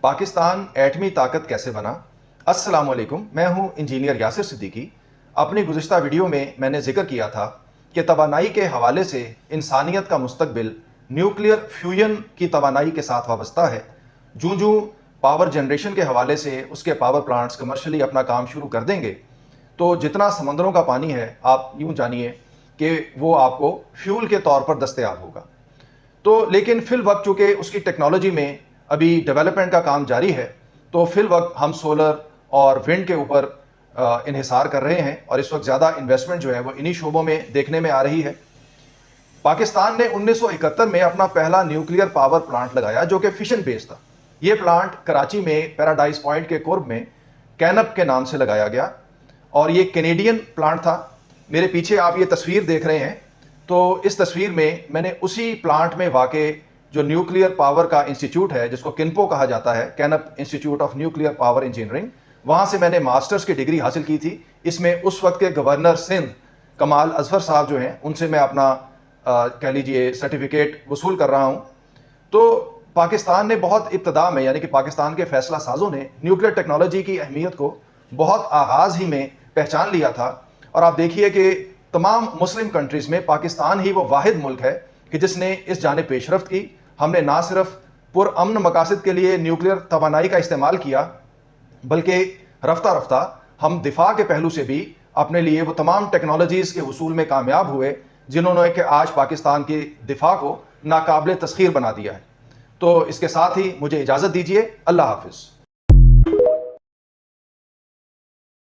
पाकिस्तान एटमी ताकत कैसे बना। अस्सलाम वालेकुम, मैं हूं इंजीनियर यासिर सिद्दीकी। अपनी गुज़िश्ता वीडियो में मैंने जिक्र किया था कि तवानाई के हवाले से इंसानियत का मुस्तकबिल न्यूक्लियर फ्यूजन की तवानाई के साथ वाबस्ता है। जूँ जूँ पावर जनरेशन के हवाले से उसके पावर प्लांट्स कमर्शली अपना काम शुरू कर देंगे, तो जितना समंदरों का पानी है, आप यूँ जानिए कि वो आपको फ्यूल के तौर पर दस्तयाब होगा। तो लेकिन फिल वक्त चूँकि उसकी टेक्नोलॉजी में अभी डेवलपमेंट का काम जारी है, तो फिल वक्त हम सोलर और विंड के ऊपर इन्हिसार कर रहे हैं और इस वक्त ज़्यादा इन्वेस्टमेंट जो है वो इन्हीं शोबों में देखने में आ रही है। पाकिस्तान ने 1971 में अपना पहला न्यूक्लियर पावर प्लांट लगाया जो कि फिशन बेस्ड था। ये प्लांट कराची में पैराडाइज पॉइंट के कुर्ब में कैनप के नाम से लगाया गया और ये कैनेडियन प्लांट था। मेरे पीछे आप ये तस्वीर देख रहे हैं, तो इस तस्वीर में मैंने उसी प्लांट में वाक़े जो न्यूक्लियर पावर का इंस्टीट्यूट है, जिसको किन्पो कहा जाता है, कैनप institute of nuclear power engineering, वहाँ से मैंने मास्टर्स की डिग्री हासिल की थी। इसमें उस वक्त के गवर्नर सिंध कमाल अजफर साहब जो हैं, उनसे मैं अपना कह लीजिए सर्टिफिकेट वसूल कर रहा हूँ। तो पाकिस्तान ने बहुत इब्तदा में, यानी कि पाकिस्तान के फैसला साजों ने न्यूक्लियर टेक्नोलॉजी की अहमियत को बहुत आगाज़ ही में पहचान लिया था। और आप देखिए कि तमाम मुस्लिम कंट्रीज़ में पाकिस्तान ही वो वाहिद मुल्क है कि जिसने इस जानिब पेशरफ्त की। हमने ना सिर्फ पुरअमन मकासद के लिए न्यूक्लियर तवानाई का इस्तेमाल किया, बल्कि रफ्ता रफ्ता हम दिफा के पहलू से भी अपने लिए वो तमाम टेक्नोलॉजीज़ के वसूल में कामयाब हुए जिन्होंने कि आज पाकिस्तान के दिफा को नाकाबिल तस्खीर बना दिया है। तो इसके साथ ही मुझे इजाज़त दीजिए। अल्लाह हाफिज़।